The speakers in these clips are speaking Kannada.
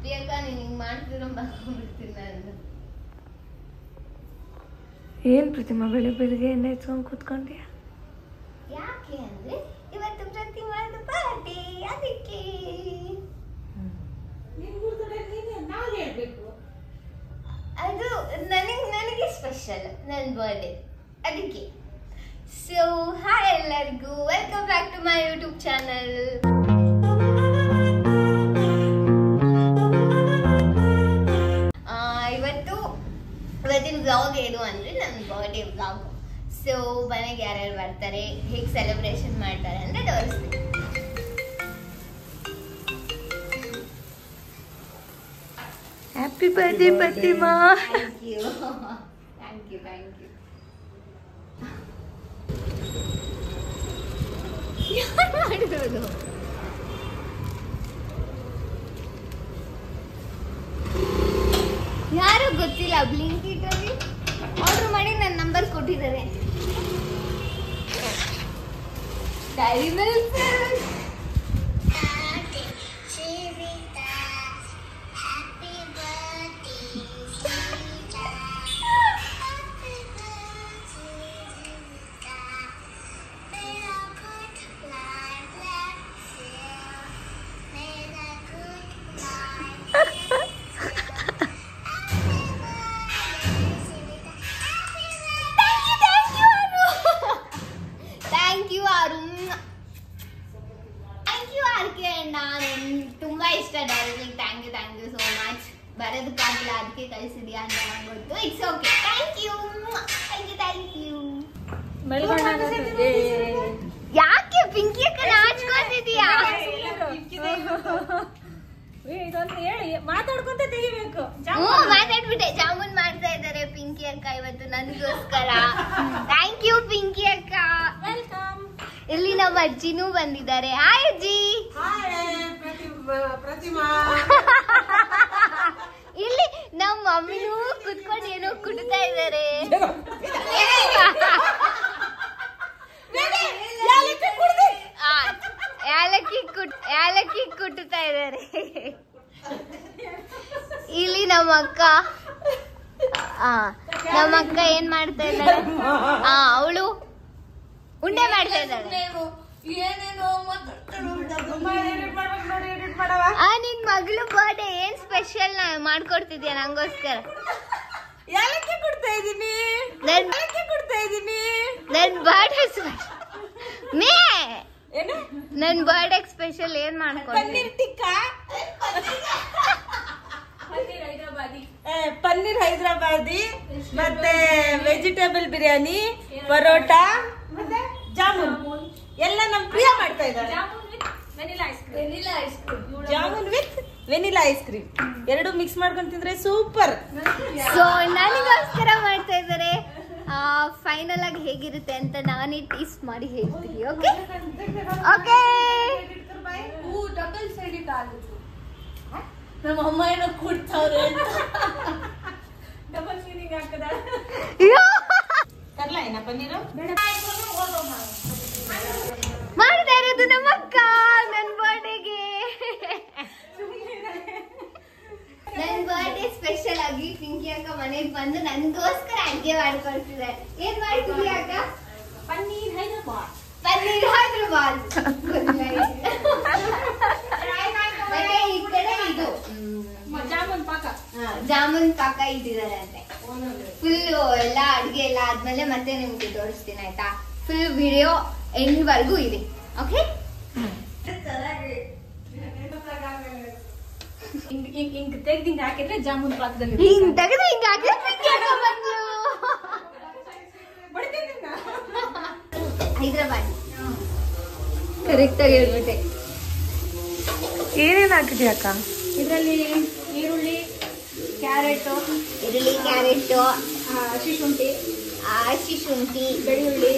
ಪ್ರಿಯಾಂಕ ನೀನು ಹಿಂಗೆ ಮಾಡ್ತಿರೋ ಮಾಡ್ಕೊಂಡ್ಬಿಡ್ತೀನಿ ನಾನು. ಏನು ಪ್ರತಿಮಾ ಬೆಳಿಗ್ಗೆ ಎಣ್ಣೆ ಹಚ್ಕೊಂಡು ಕೂತ್ಕೊಂಡ್ಯಾ? ಯಾಕೆ ಅಂದ್ರೆ ಇವತ್ತು ಪ್ರತಿಮಾದ ಪಾರ್ಟಿ, ಅದಕ್ಕೆ. ಅದು ನನಗೆ ಸ್ಪೆಷಲ್, ನನ್ನ ಬರ್ಡೇ, ಅದಕ್ಕೆ. ಸೊ ಹಾಯ್ ಎಲ್ಲರಿಗೂ, welcome back to my YouTube channel. ಇವತ್ತಿನ ವ್ಲಾಗ್ ಏನು ಅಂದರೆ ನನ್ನ ಬರ್ಡೇ ವ್ಲಾಗ್. ಸೊ ಮನೆಗೆ ಯಾರ್ಯಾರು ಬರ್ತಾರೆ, ಹೇಗೆ ಸೆಲೆಬ್ರೇಷನ್ ಮಾಡ್ತಾರೆ ಅಂತ ತೋರಿಸ್ತೀನಿ. Happy birthday Pratima. Thank you thank you thank you. ಯಾರು ಮಾಡಿರೋದು? ಯಾರು ಗೊತ್ತಿಲ್ಲ. ಬ್ಲಿಂಕಿಟಲ್ಲಿ ಆರ್ಡರ್ ಮಾಡಿ ನನ್ನ ನಂಬರ್ ಕೊಟ್ಟಿದ್ದಾರೆ. Dairy Milk. ತುಂಬಾ ಇಷ್ಟ Dairy Milk. Thank you so much. ಬರೋದಕ್ಕಾಗಿಲ್ಲ, ಅದಕ್ಕೆ ಕಳಿಸಿದ್ಯಾ ಅಂತ ನಂಗೆ ಗೊತ್ತು. It's okay. Thank you. ಯಾಕೆ ಪಿಂಕಿ ಅಕ್ಕ ನಾಚ್ಕೋತಿದ್ಯಾ? ಮಾತಾಡ್ಬಿಟ್ಟೆ. ಜಾಮೂನ್ ಮಾಡ್ತಾ ಇದ್ದಾರೆ ಪಿಂಕಿ ಅಕ್ಕ ಇವತ್ತು ನನಗೋಸ್ಕರ. ಥ್ಯಾಂಕ್ ಯು ಪಿಂಕಿ ಅಕ್ಕ. ವೆಲ್ಕಮ್. ಇಲ್ಲಿ ನಮ್ಮ ಅಜ್ಜಿನೂ ಬಂದಿದ್ದಾರೆ. ಹಾಯ್ ಅಜ್ಜಿ. ಪ್ರತಿಮಾ. ಇಲ್ಲಿ ನಮ್ಮ ಮಮ್ಮಿನೂ ಕುತ್ಕೊಂಡು ಏನೋ ಕುಟ್ತಾ ಇದ್ದಾರೆ. ಯಾಲಕ್ಕಿ ಕುಟ್ಟುತ್ತಾ ಇದ್ದಾರೆ. ಇಲ್ಲಿ ನಮ್ಮ ಅಕ್ಕ ಏನ್ ಮಾಡ್ತಾ ಇದ್ದಾರೆ? ಅವಳು ಉಂಡೆ ಮಾಡ್ತಾ ಇದ್ದಾಳೆ. ನಿನ್ ಮಗಳು ಬರ್ಡೇ ಏನ್ ಸ್ಪೆಷಲ್ ಮಾಡ್ಕೊಡ್ತಿದ್ಯಾ ನಂಗೋಸ್ಕರ? ಯಾಲಕ್ಕಿ ಕೊಡ್ತಾ ಇದೀನಿ. ನನ್ ಬರ್ಡೇ ನನ್ ಬರ್ಡೇ ಸ್ಪೆಷಲ್ ಏನ್ ಮಾಡ್ಕೊಡ್ತೀನಿ? ಪನ್ನೀರ್ ಟಿಕ್ಕಾ, ಪನ್ನೀರ್ ಹೈದರಾಬಾದಿ, ಮತ್ತೆ ವೆಜಿಟೇಬಲ್ ಬಿರಿಯಾನಿ, ಪರೋಟಾ, ಮತ್ತೆ ಜಾಮೂನ್ ಎಲ್ಲ ನಮ್ ಪ್ರಿಯ ಮಾಡ್ತಾ ಇದ್ದಾರೆ. Jamun with vanilla ice cream ಎರಡು ಮಿಕ್ಸ್ ಮಾಡ್ಕೊಂಡು ತಿಂದ್ರೆ ಸೂಪರ್. ಸೊ ನನಗೋಸ್ಕರ ಮಾಡ್ತಾ ಇದ್ದಾರೆ. ಫೈನಲ್ ಆಗಿ ಹೇಗಿರುತ್ತೆ ಅಂತ ನಾನೇ ಟೇಸ್ಟ್ ಮಾಡಿ ಹೇಳ್ತೀನಿ. Okay okay. ನಮ್ಮ ಅಮ್ಮ ಏನೋ ಕೊಡ್ತಾವ್ರೆ. ಡಬಲ್ ಮೀನಿಂಗ್ ಹಾಕದ. ತರ್ಲಾ ಏನ ಪನ್ನೀರು? ಮಾಡ್ತಾ ಇರೋದು ನಮ್ಮ ಅಕ್ಕ ನನ್ನ ಬರ್ಡೇಗೆ. ನನ್ನ ಬರ್ಡೇ ಸ್ಪೆಷಲ್ ಆಗಿ ಪಿಂಕಿ ಅಕ್ಕ ಮನೆಗೆ ಬಂದು ನನಗೋಸ್ಕರ ಅಡ್ಗೆ ಮಾಡ್ಕೊಳ್ತಿದ್ದಾರೆ. ಏನ್ ಮಾಡ್ತಿದ್ಯಾ ಅಕ್ಕ? ಪನ್ನೀರ್ ಹೈದರಾಬಾದ್. ಮತ್ತೆ ಈ ಕಡೆ ಇದು ಜಾಮೂನ್ ಪಾಕ ಇಟ್ಟಿದ್ದಾರೆ ಅಂತೆ. ಫುಲ್ ಎಲ್ಲ ಅಡ್ಗೆ ಎಲ್ಲ ಆದ್ಮೇಲೆ ಮತ್ತೆ ನಿಮ್ಗೆ ತೋರಿಸ್ತೀನಿ ಆಯ್ತಾ? ಫುಲ್ ವಿಡಿಯೋ ಎಂಡ್ ವರ್ಗೂ ಇದೆ. ಓಕೆ. ಹಿಂಗ್ ತೆಗ್ದು ಹಿಂಗ್ ಹಾಕಿದ್ರೆ ಜಾಮೂನ್ ಪಾಕದಲ್ಲಿ ಹಿಂಗ್ ತೆಗೆದು ಹಿಂಗ್ ಹಾಕಿದ್ರೆ ಪಿಂಕಿ ಅಕ್ಕ ಬಂದ್ಲು. ಹೈದರಾಬಾದ್ ಕರೆಕ್ಟ್ ಆಗಿ ಹೇಳ್ಬಿಟ್ಟೆ. ಏನೇನು ಹಾಕಿದ್ಯಾ ಅಕ್ಕ? ಇದರಲ್ಲಿ ಈರುಳ್ಳಿ, ಕ್ಯಾರೆಟ್, ಹಸಿಶುಂಠಿ, ಬೆಳ್ಳುಳ್ಳಿ,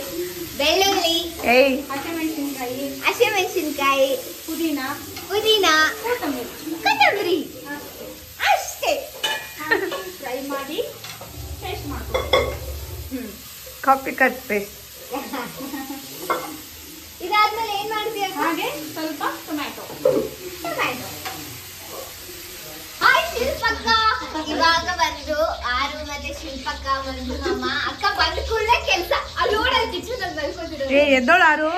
ಹಸಿಮೆಣಸಿನಕಾಯಿ, ಪುದೀನಾ, ಕೊತ್ತಂಬರಿ ಅಷ್ಟೇ. ಫ್ರೈ ಮಾಡಿ ಪೇಸ್ಟ್ ಮಾಡ್ಕೊಳ್ಳಿ. Copy cut paste. ಇದಾದ್ಮೇಲೆ ಏನ್ ಮಾಡ್ತೀಯ? ಹಾಗೆ ಸ್ವಲ್ಪ ಟೊಮ್ಯಾಟೊ. ಶಿಲ್ಪಕ್ಕ ಇವಾಗ ಬಂದ್ರು. ಆರು ಮತ್ತೆ ಶಿಲ್ಪಕ್ಕ ಬಂದ್ರು. ಮಾಮ ಅಕ್ಕ ಬಂದ ಕೂಡಲೇ ಕೆಲ್ಸ ಅಲ್ಲಿ ನೋಡಲ್ ಕಿಚನ್ ಅಲ್ಲಿ ಮಲ್ಕೋತಿರೋದು. ಎದ್ದೋಳು ಆರು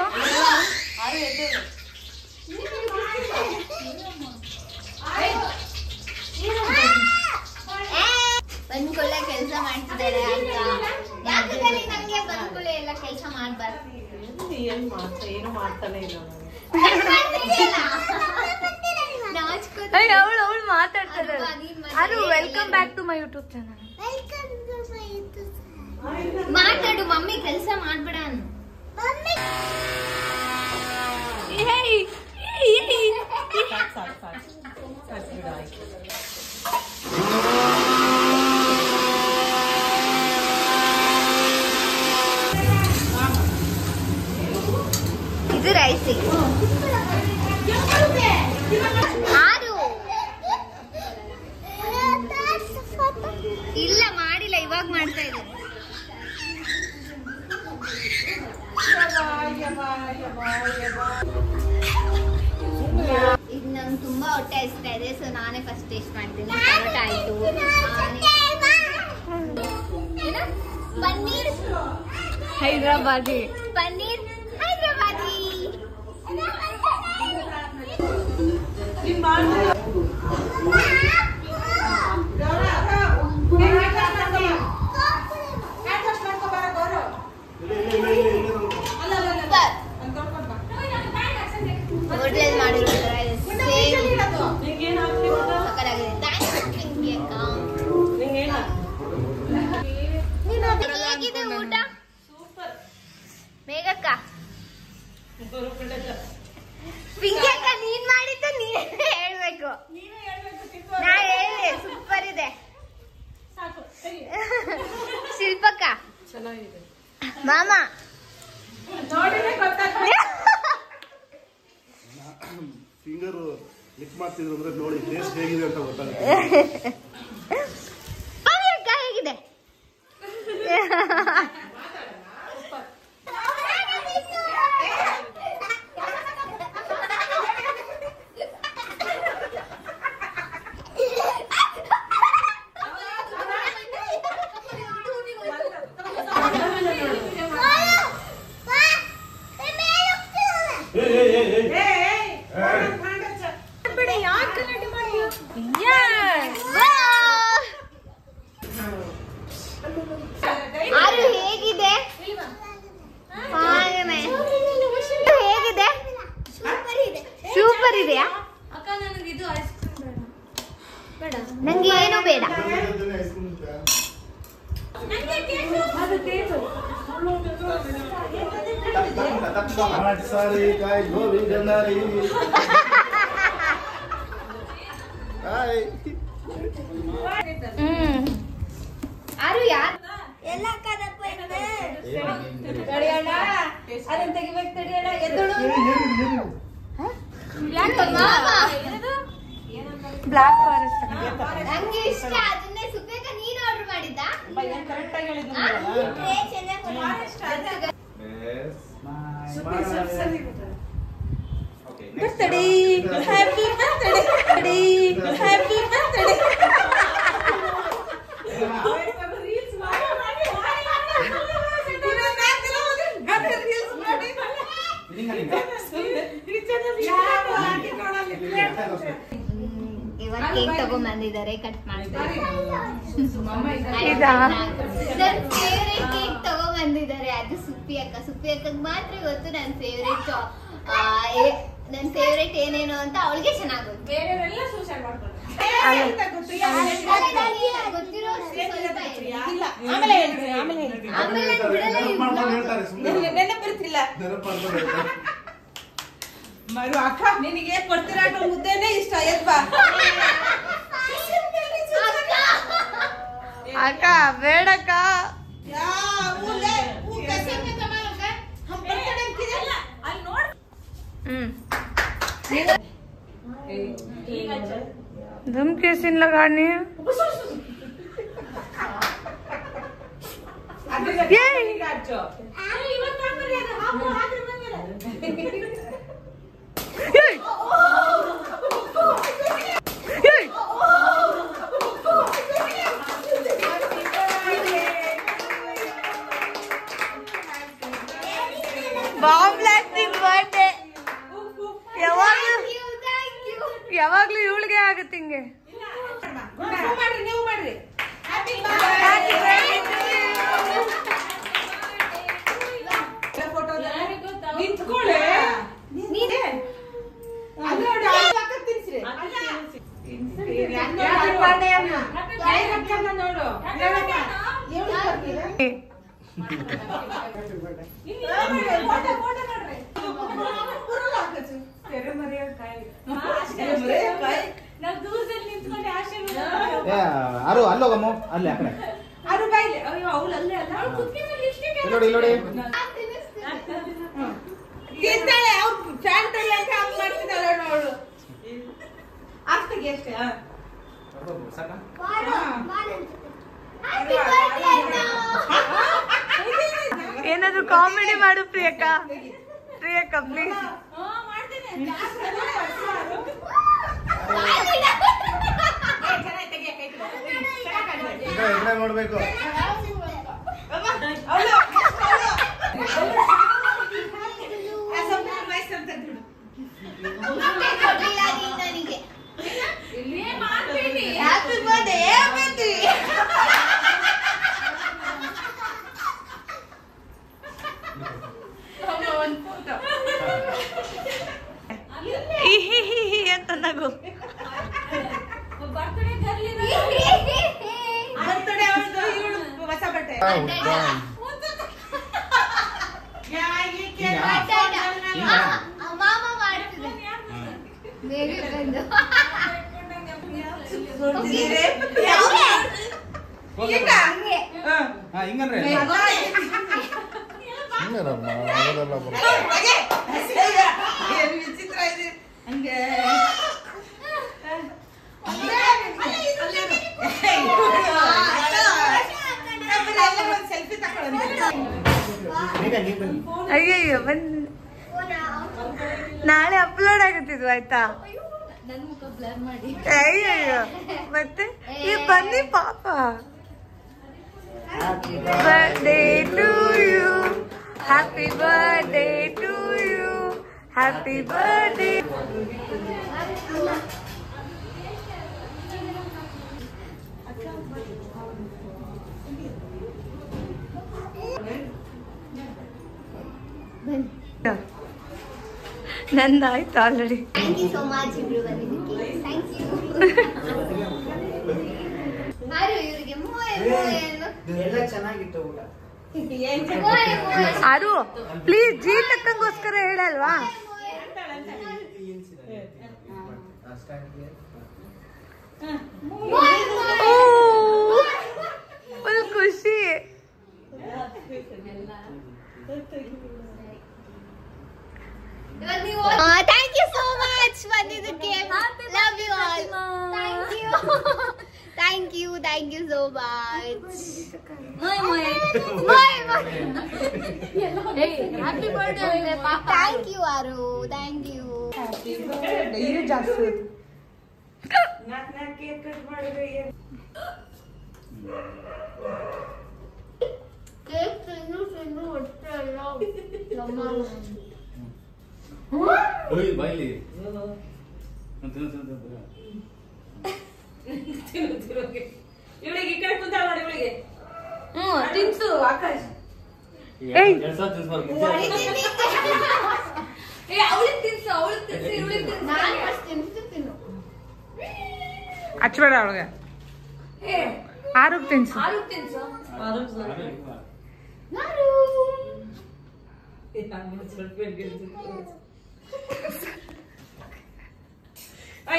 ಬಂದ್ಕೊಳ್ಳೆ ಕೆಲಸ ಮಾಡ್ತಿದ್ದಾರೆ ಅಕ್ಕ. ಯಾಕಂದ್ರೆ ನಮ್ಗೆ ಬಂದ್ಕೊಳ್ಳೆ ಎಲ್ಲ ಕೆಲಸ ಮಾಡ್ಬಾರ್ದು. ಏನು ಮಾಡ್ತಾನೆ ಇಲ್ಲ ಅವಳು ಮಾತಾಡ್ತಾರೆ. ಆರು welcome back to my YouTube channel. ಮಾತಾಡು ಮಮ್ಮಿ ಕೆಲಸ ಮಾಡ್ಬೇಡ ಅನ್ನು. ಇದು ರೈಸ್. ಆರು ಇಲ್ಲ ಮಾಡಿಲ್ಲ, ಇವಾಗ ಮಾಡ್ತಾ ಇದ್ದೀನಿ. ಈಗ ನಂಗೆ ತುಂಬಾ ಹೊಟ್ಟೆ ಹಸ್ತಾ ಇದೆ, ಸೊ ನಾನೇ ಫಸ್ಟ್ ಟೇಸ್ಟ್ ಮಾಡ್ತೀನಿ. ಪರೋಟ ಆಯ್ತು, ಪನ್ನೀರ್ ಹೈದ್ರಾಬಾದಿ ಪನ್ನೀರ್ ಹೈದ್ರಾಬಾದಿ. ಹೋಟೆಲ್ ಮಾಡಿರೋದ್ರ ಹೇಗಿದೆ ಊಟ? ಮೇಘಕ್ಕ ಪಿಂಕಿ ಅಕ್ಕ ನೀನ್ ಮಾಡಿದ್ದು ನೀನೇ ಹೇಳ್ಬೇಕು. ನಾ ಹೇಳಿ ಸೂಪರ್ ಇದೆ. ಶಿಲ್ಪಕ್ಕ ಚೆನ್ನಾಗಿದೆ ಮಾಮ ಫಿಂಗರ್ ಲಿಕ್ ಮಾಡ್ತಿದ್ರು ಅಂದ್ರೆ ನೋಡಿ ಟೇಸ್ಟ್ ಹೇಗಿದೆ ಅಂತ ಗೊತ್ತಾಗುತ್ತೆ. ಅಕ್ಕ ಹೇಗಿದೆ? ಆರು ಹೇಗಿದೆ? ಹೇಗಿದೆ? ಸೂಪರ್ ಇದೆಯಾ? ನಂಗೆ ಏನು ಬೇಡ. ಆರು ಯಾರು ಎಲ್ಲ ಅದನ್ನ ತೆಗಿಬೇಕು ತಡಿಯೋಣ. ಎದ್ದಳು ಬ್ಲಾಕ್ ಫಾರೆಸ್ಟ್ ನಂಗೆ ಇಷ್ಟ. ಅದನ್ನೇ ಸುಬೇಕ ನೀನು ಆರ್ಡರ್ ಮಾಡಿದ್ದ? ಕರೆಕ್ಟ್ ಆಗಿ ಹೇಳಿದ್ರು. Birthday happy birthday happy birthday. ಇವಾಗ ಕೇಕ್ ತಗೊಂಡ್ಬಂದಿದ್ದಾರೆ, ಕಟ್ ಮಾಡ್ತಾರೆ. ನನ್ ಫೇವ್ರೇಟ್ ಕೇಕ್ ತಗೊಂಡ್ಬಂದಿದ್ದಾರೆ. ಅದು ಸುಪ್ಪಿ ಅಕ್ಕ. ಸುಪ್ಪಿ ಅಕ್ಕಗ್ ಮಾತ್ರ ಗೊತ್ತು ನನ್ನ ಫೇವ್ರೇಟ್ ಏನೇನು ಅಂತ. ಅವಳಿಗೆ ಚೆನ್ನಾಗಿ ಗೊತ್ತು. ಬೇರೆಯವರೆಲ್ಲ ಸೂಸೈಡ್ ಮಾಡ್ತಾರೆ. ಗೊತ್ತಿರೋ ಆಮೇಲೆ ಹೇಳ್ತೀನಿ, ಆಮೇಲೆ ಹೇಳ್ತೀನಿ. ನೆನಪಿರ್ತಿಲ್ಲ ಮರು ಅಕ್ಕ. ನಿನಗೆ ಕೊಡ್ತಿರಾಟ ಮುದ್ದೆನೇ ಇಷ್ಟ. ಎದ್ಬಾ ಅಕ್ಕ ಬೇಡಕ್ಕ. दम कैसे लगाने हैं? ಆಗುತ್ತೆ ಹಿಂಗೆ. ಮಾಡ್ರಿ, ನೀವು ಮಾಡ್ರಿ. Happy Happy birthday to ನಿಂತ್ಕೊಳ್ಳೆ. ನೀನೇ. ಅಲ್ಲಿ ನೋಡಿ, ಅಲ್ಲಿ ಪಕ್ಕಕ್ಕೆ ತಿನ್ಸ್ರಿ. Happy birthday ಅಮ್ಮ. ಯಾರಕ್ಕನ್ನ ನೋಡು. ಹೇಳಮ್ಮ. ಹೇಳು ಬರ್ತೀರಾ? ಫೋಟೋ ಮಾಡ್ರಿ. ತೆರೆ ಮರೆಯೋಕಾಯಿ. ನಾವು ದೂರದಲ್ಲಿ ನಿಂತ್ಕೊಂಡು ಆಶೀರ್ವಾದ. ಅರು ಅಲ್ಲೋಗಮ್ಮ ಅಲ್ಲಿ ಆ ಕಡೆ ಅರು ಬೈಲಿ. ಅಯ್ಯೋ ಅವಳು ಅಲ್ಲೇ ಅಲ್ಲ. ಅವಳು ಕುತ್ತಿ ಮೇಲೆ ಲಿಪ್ಸ್ಟಿಕ್ ನೋಡಿ ನೋಡಿ ತಿಂತಾಳೆ. ಅವ್ರು ಫ್ಯಾನ್ ತಲೆ ಅಂತ ಹಂಗ್ ಮಾಡ್ತಿದ್ದಾಳೆ ಅವಳು. ಅಷ್ಟಕ್ಕೆ ಅಷ್ಟೇ. ಸಾಕ ಏನಾದ್ರು ಕಾಮಿಡಿ ಮಾಡು ಪ್ರಿಯಕ್ಕಾ. ಪ್ರಿಯಕ್ಕಾ ಪ್ಲೀಸ್. ನೋಡ್ಬೇಕು. ಅಂತ ನಗು. ಹೊಸ ಬಟ್ಟೆ ಮಾಮ ಮಾಡ್ತಿದೆ ಬೇರೆ ಬಂದು ಹಿಂಗಂದ್ರೆ ವಿಚಿತ್ರ ಇದೆ ಹಂಗೆ. ಸೆಲ್ಫಿ ಅಯ್ಯಯ್ಯೋ ಬಂದ್ ನಾಳೆ ಅಪ್ಲೋಡ್ ಆಗುತ್ತಿದ್ವು ಆಯ್ತಾ. ನನ್ ಮುಖ ಬ್ಲರ್ ಮಾಡಿ ಅಯ್ಯಯ್ಯೋ ಮತ್ತೆ ಈ ಬನ್ನಿ ಪಾಪ. Birthday to you, happy birthday to you, happy birthday. ನಂದಾಯ್ತು already. Thank you so much ಇಬ್ರು ಬಂದಿದ್ದಕ್ಕೆ. Thank you. ಆರು ಇವರಿಗೆ ಎಲ್ಲ ಚೆನ್ನಾಗಿತ್ತು ಊಟ. ಆರು ಪ್ಲೀಸ್ ಜೀ ತಕ್ಕಂಗೋಸ್ಕರ ಹೇಳಲ್ವಾ. ಫುಲ್ ಖುಷಿ. ಥ್ಯಾಂಕ್ ಯು ಸೋ ಮಚ್ ಬಂದಿದ್ದಕ್ಕೆ. Love you all. Thank you thank you thank you so much. Happy birthday. Thank you Aaru. Thank you. ಇದು ಜಾಸ್ತಿ ಕೇಕ್ ಕಟ್ ಮಾಡಿದ್ರೆ ಕೇಕ್ ತಿನ್ನು ಹೊಟ್ಟೆ ಎಲ್ಲ ಬಾಯ್ಲಿ ಇವಳಿಗೆ ಈ ಕಡೆ ಕುಂತ ನೋಡಿ. ಇವಳಿಗೆ ತಿನ್ಸು ಆಕಾಶ್. ಅವಳಿಗೆ ತಿನ್ಸು ನಾನು ತಿನ್ನು. ಹಚ್ಬೇಡ ಅವಳಿಗೆ. ಆರುಗ್ ತಿನ್ಸು.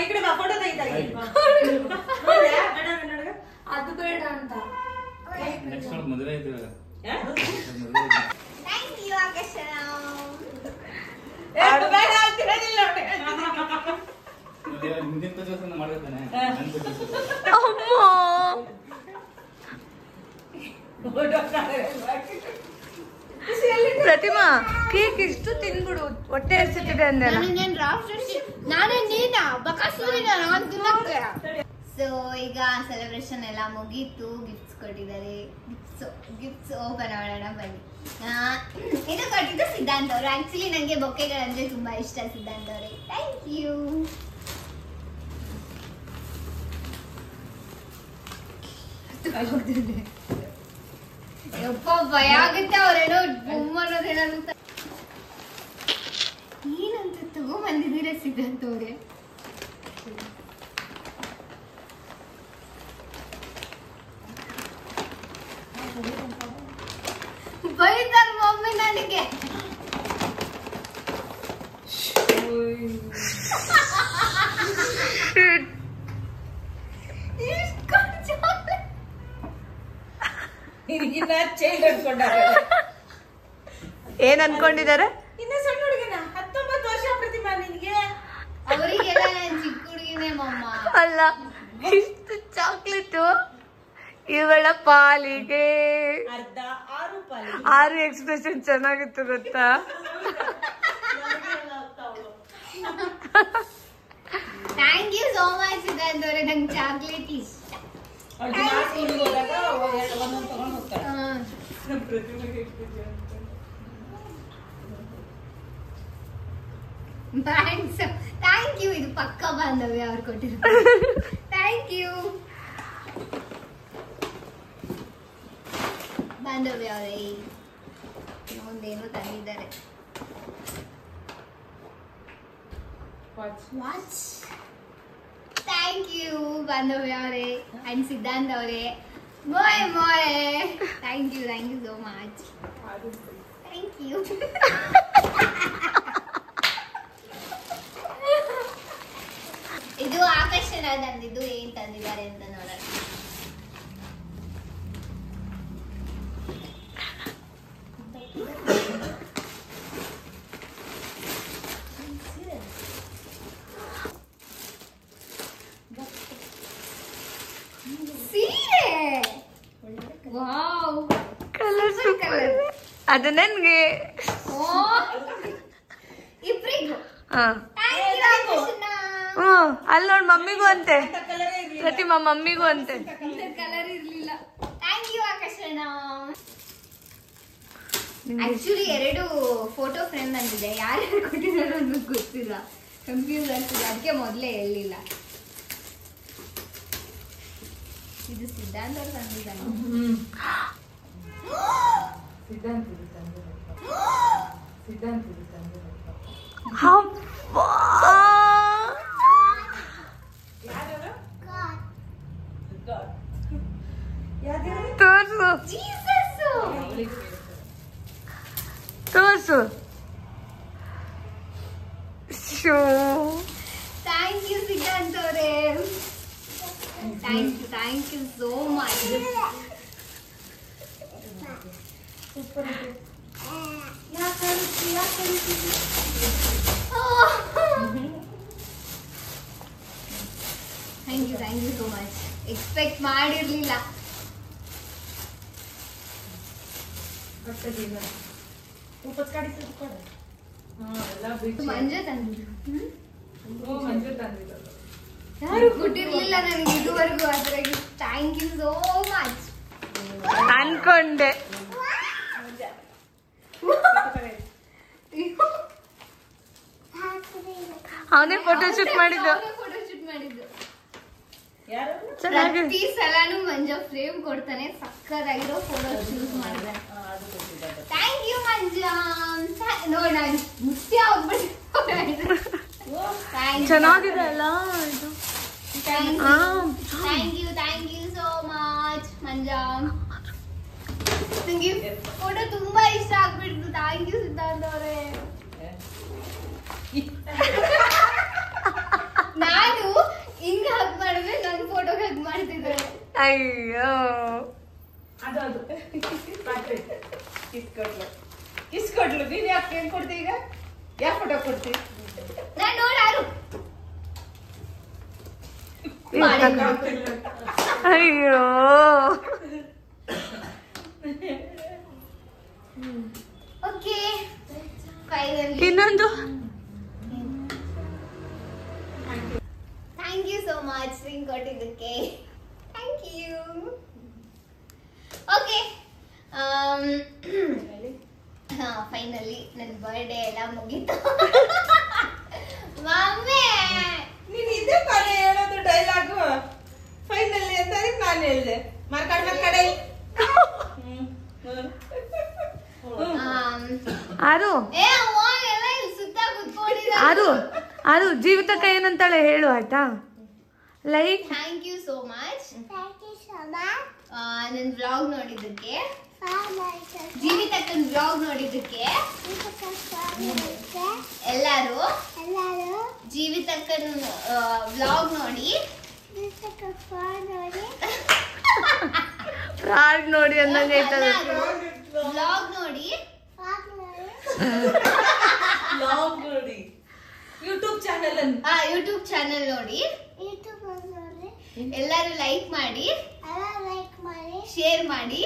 ಈ ಕಡೆ ಫೋಟೋ ತೆಗಿತಾರೆ. ಅದು ಬೇಡ ಅಂತ. ಮದುವೆ ಆಯ್ತು. ಥ್ಯಾಂಕ್ ಯು ಆಕಾಶ. ಬೇಡ ಅಂತಿರೋದಿಲ್ಲ. ಮುಂದಿನ ದಿವಸ ಮಾಡ್ತಾನೆ. ಪ್ರತಿಮಾ ಕೇಕ್ ಇಷ್ಟು ತಿನ್ಬಿಡು, ಹೊಟ್ಟೆ ಹಸಿತಿದೆ ಅಂದೆಲ್ಲ. ನಾನೇ ನೀನಾ ಬಕಾಸುರಿನ ನಾನು ತಿನ್ನಕ್ಕೆ. ಸೊ ಈಗ ಸೆಲೆಬ್ರೇಷನ್ ಎಲ್ಲ ಮುಗೀತು. ಗಿಫ್ಟ್ಸ್ ಕೊಟ್ಟಿದ್ದಾರೆ. ಗಿಫ್ಟ್ಸ್ ಓಪನ್ ಮಾಡೋಣ ಬನ್ನಿ. ಇದು ಕೊಟ್ಟಿದ್ದು ಸಿದ್ಧಾಂತ್ ಅವರು. ಆಕ್ಚುಲಿ ನನಗೆ ಬೊಕ್ಕೆಗಳಂದ್ರೆ ತುಂಬಾ ಇಷ್ಟ ಸಿದ್ಧಾಂತ್ ಅವರೇ. Thank you. ಯಪ್ಪ ಭಯ ಆಗುತ್ತೆ ಅವ್ರೇನೋ ಬೊಮ್ಮ ಅನ್ನೋದೇನಂತ ಏನಂತ ತಗೊಂಬಂದಿದ್ದೀರ ಸಿದ್ಧಾಂತ ಅವ್ರೆ ಬೈತಾರ ಮಮ್ಮಿ ನನಗೆ ಏನ್ ಅನ್ಕೊಂಡಿದ್ದಾರೆ? ಇನ್ನ ಸಣ್ಣ ಹುಡುಗಿನ 19 ವರ್ಷ ಪ್ರತಿಮಾ ನಿನ್ಗೆ. ಅವರಿಗೆಲ್ಲ ನಾನು ಚಿಕ್ಕ ಹುಡುಗಿನೇ ಮಮ್ಮ. ಅಲ್ಲ ಇಷ್ಟು ಚಾಕ್ಲೇಟು ಇವಳ ಪಾಲಿಗೆ ಅರ್ಧ 6 ಪಾಲಿಗೆ 6 ಎಕ್ಸ್ಪ್ರೆಷನ್ ಚೆನ್ನಾಗಿತ್ತು ಗೊತ್ತಾ? ಥ್ಯಾಂಕ್ ಯು ಸೋ ಮಚ್ ಸಿದ್ಧಾಂತವ್ರೆ, ನಂಗೆ ಚಾಕ್ಲೇಟ್ ಇಷ್ಟ. ಥ್ಯಾಂಕ್ ಯು, ಇದು ಪಕ್ಕ ಬಾಂಧವ್ಯ ಅವ್ರು ಕೊಟ್ಟಿರೋ. ಥ್ಯಾಂಕ್ ಯು ಬಾಂಧವ್ಯ ಅವರೇ. ಒಂದೇನೋ ತಂದಿದ್ದಾರೆ. ವಾಚ್. ಥ್ಯಾಂಕ್ ಯು ಬಾಂಧವ್ಯ ಅವರೇ ಅಂಡ್ ಸಿದ್ಧಾಂತ್ ಅವರೇ. ಮೋಯ್ thank you so much. Thank you. ಇದು ಆಕರ್ಷಣ ತಂದಿದ್ದು, ಏನ್ ತಂದಿದ್ದಾರೆ ಅಂತ ನೋಡೋಣ. ಸೀರೆ. Wow, colour super. ಅದು ನನ್ಗೆ ಇಬ್ರಿಗೂ. ಹಾ ಅಲ್ಲಿ ನೋಡ್ ಮಮ್ಮಿಗೂ ಅಂತೆ, ಪ್ರತಿಮಾ ಮಮ್ಮಿಗೂ ಅಂತೆ. ಕಲರ್ ಇರ್ಲಿಲ್ಲ. Thank you Akarshana. Actually 2 photo frame ಬಂದಿದೆ, ಯಾರ್ಯಾರು ಕೊಟ್ಟಿದ್ದಾರೆ ಅನ್ನೋದು ಗೊತ್ತಿಲ್ಲ, ಕನ್ಫ್ಯೂಸ್ ಆಗ್ತಿದೆ, ಅದಕ್ಕೆ ಮೊದಲೇ ಹೇಳಿಲ್ಲ. ಇದು ಸಿದ್ಧಾಂತ ಅವ್ರು ತಂದಿದ್ದಾನೆ. ತೋರ್ಸು ತೋರ್ಸು. ಥ್ಯಾಂಕ್ ಯು ಸಿದ್ಧಾಂತ ಅವರೇ, thank you so much. Thank you so much. Expect ಮಾಡಿರ್ಲಿಲ್ಲ. ಮಂಜು ತಂದಿದ್ದು, ಯಾರು ಕೊಟ್ಟಿರ್ಲಿಲ್ಲ ನನಗೆ ಇದುವರೆಗೂ ಅದ್ರ. Thank you so much. ಅನ್ಕೊಂಡೆ ಅವನೇ ಫೋಟೋ ಶೂಟ್ ಮಾಡಿದ್ದು. ಪ್ರತಿ ಸಲನು ಮಂಜ ಫ್ರೇಮ್ ಕೊಡ್ತಾನೆ, ಸಕ್ಕದಾಗಿರೋ ಫೋಟೋ ಶೂಟ್ ಮಾಡಿದಾನೆ. ಥ್ಯಾಂಕ್ ಯು ಮಂಜ. ನೋಡಿ ನಾನು ಮುಖ್ಯ ಹೋಗ್ಬಿಟ್ಟು ಚೆನ್ನಾಗಿದೆ ಅಲ್ಲ ಇದು. ಥ್ಯಾಂಕ್ ಯು ಸೋ ಮಚ್ ಮಂಜ. ನಂಗೆ ಫೋಟೋ ತುಂಬಾ ಇಷ್ಟ ಆಗ್ಬಿಡ್ತು. ಥ್ಯಾಂಕ್ ಯು ಸಿದ್ಧಾಂತ ಅವರೇ. ನಾನು ಹಿಂಗ ಹಗ್ ಮಾಡಿದ್ರೆ ನನ್ ಫೋಟೋಗೆ ಹಗ್ ಮಾಡ್ತಿದ್ದಾರೆ. ಅಯ್ಯೋ ಅದು ಇಸ್ಕೊಡ್ಲು. ನೀನ್ ಯಾಕೆ ಏನ್ ಕೊಡ್ತಿ ಈಗ? ಯಾವ ಫೋಟೋ ಕೊಡ್ತಿ? ನಾನು ನೋಡಾರು ಅಯ್ಯೋ ಓಕೆ. ಫೈನಲಿ ಇನ್ನೊಂದು. Thank you so much ring ಕೊಟ್ಟಿದ್ದಕ್ಕೆ. Thank you. ಓಕೆ, ಫೈನಲಿ ನನ್ನ ಬರ್ಡೇ ಎಲ್ಲ ಮುಗೀತು. ಮಮ್ಮಿ ನೀನ್ ಇದೇ ತಾನೇ ಹೇಳೋದು ಡೈಲಾಗು. ಫೈನಲಿ ಅಂತ ನಾನು ಹೇಳಿದೆ. ಮಾರ್ಕಾಡ್ ಆರು ಏ ಅವ್ವ ಎಲ್ಲ ಇಲ್ಲಿ ಸುತ್ತ ಕುತ್ಕೊಂಡಿದ್ದಾರೆ. ಆರು ಜೀವಿತಕ್ಕ ಏನಂತಾಳೆ ಹೇಳು ಆಯ್ತಾ. Like thank you so much ನನ್ನ ವ್ಲಾಗ್ ನೋಡಿದ್ದಕ್ಕೆ, ಜೀವಿತಕ್ಕನ ವ್ಲಾಗ್ ನೋಡಿದ್ದಕ್ಕೆ ಎಲ್ಲರೂ ಜೀವಿತಕ್ಕನ ವ್ಲಾಗ್ ನೋಡಿ ಫ್ರಾಡ್ ನೋಡಿ ಅಂದಂಗೆ ಐತದ. ವ್ಲಾಗ್ ನೋಡಿ ಯೂಟ್ಯೂಬ್ ಚಾನೆಲ್ ನೋಡಿ ಎಲ್ಲರೂ ಲೈಕ್ ಮಾಡಿ, ಶೇರ್ ಮಾಡಿ,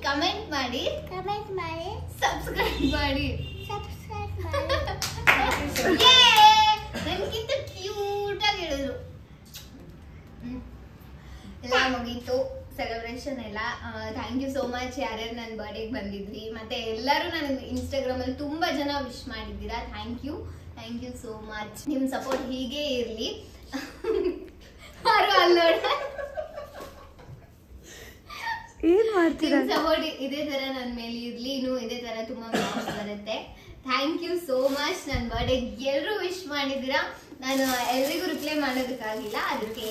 ಕಮೆಂಟ್ ಮಾಡಿ, ಸಬ್ಸ್ಕ್ರೈಬ್ ಮಾಡಿ. ನನ್ಗಿಂತ ಕ್ಯೂಟ್ ಆಗಿ ಹೇಳಿದ್ರು. ಎಲ್ಲ ಮುಗೀತು ಸೆಲೆಬ್ರೇಷನ್ ಎಲ್ಲ. ಥ್ಯಾಂಕ್ ಯು ಸೋ ಮಚ್ ಯಾರ್ಯಾರು ನನ್ನ ಬರ್ಡೇಗೆ ಬಂದಿದ್ರಿ, ಮತ್ತೆ ಎಲ್ಲರೂ ನನಗೆ ಇನ್ಸ್ಟಾಗ್ರಾಮ್ ಅಲ್ಲಿ ತುಂಬಾ ಜನ ವಿಶ್ ಮಾಡಿದ್ದೀರಾ. Thank you so much. ನಿಮ್ ಸಪೋರ್ಟ್ ಹೀಗೆ ಇರ್ಲಿ. ಏನ್ ಮಾಡ್ತೀರಾ? ಸಪೋರ್ಟ್ ಇದೇ ತರ ನನ್ನ ಮೇಲೆ ಇರ್ಲಿ, ಇನ್ನು ಇದೇ ತರ ತುಂಬಾ ವ್ಲಾಗ್ಸ್ ಬರುತ್ತೆ. Thank you so much. ನನ್ನ ಬರ್ಡೇಗೆ ಎಲ್ಲರೂ ವಿಶ್ ಮಾಡಿದ್ದೀರಾ. ನಾನು ಎಲ್ರಿಗೂ ರಿಪ್ಲೈ ಮಾಡೋದಕ್ಕಾಗಿಲ್ಲ, ಅದಕ್ಕೆ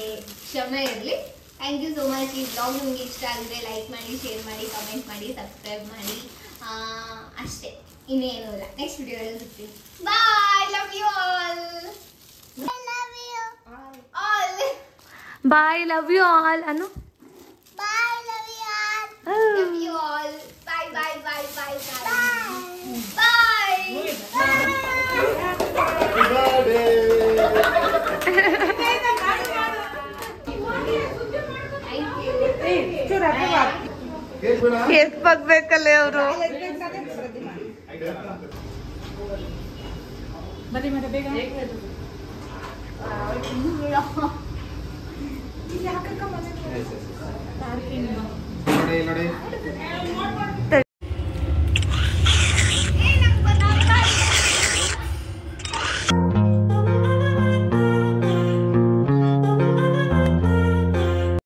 ಕ್ಷಮೆ ಇರಲಿ. Thank you so much. ಈ ಬ್ಲಾಗ್ ನಿಮ್ಗೆ ಇಷ್ಟ ಆಗಿದ್ರೆ ಲೈಕ್ ಮಾಡಿ, ಶೇರ್ ಮಾಡಿ, ಕಮೆಂಟ್ ಮಾಡಿ, ಸಬ್ಸ್ಕ್ರೈಬ್ ಮಾಡಿ. ಅಷ್ಟೇ, ಇನ್ನೇನು ಇಲ್ಲ. ನೆಕ್ಸ್ಟ್ ವಿಡಿಯೋದಲ್ಲಿ ಸಿಗ್ತೀನಿ. Bye. Love you all. Bye. Love you all Anu. Love you all. Bye bye bye bye bye. Bye. ಎಷ್ಟ್ ಬಗ್ಬೇಕಲ್ಲೇ ಅವರು. ನೋಡಿ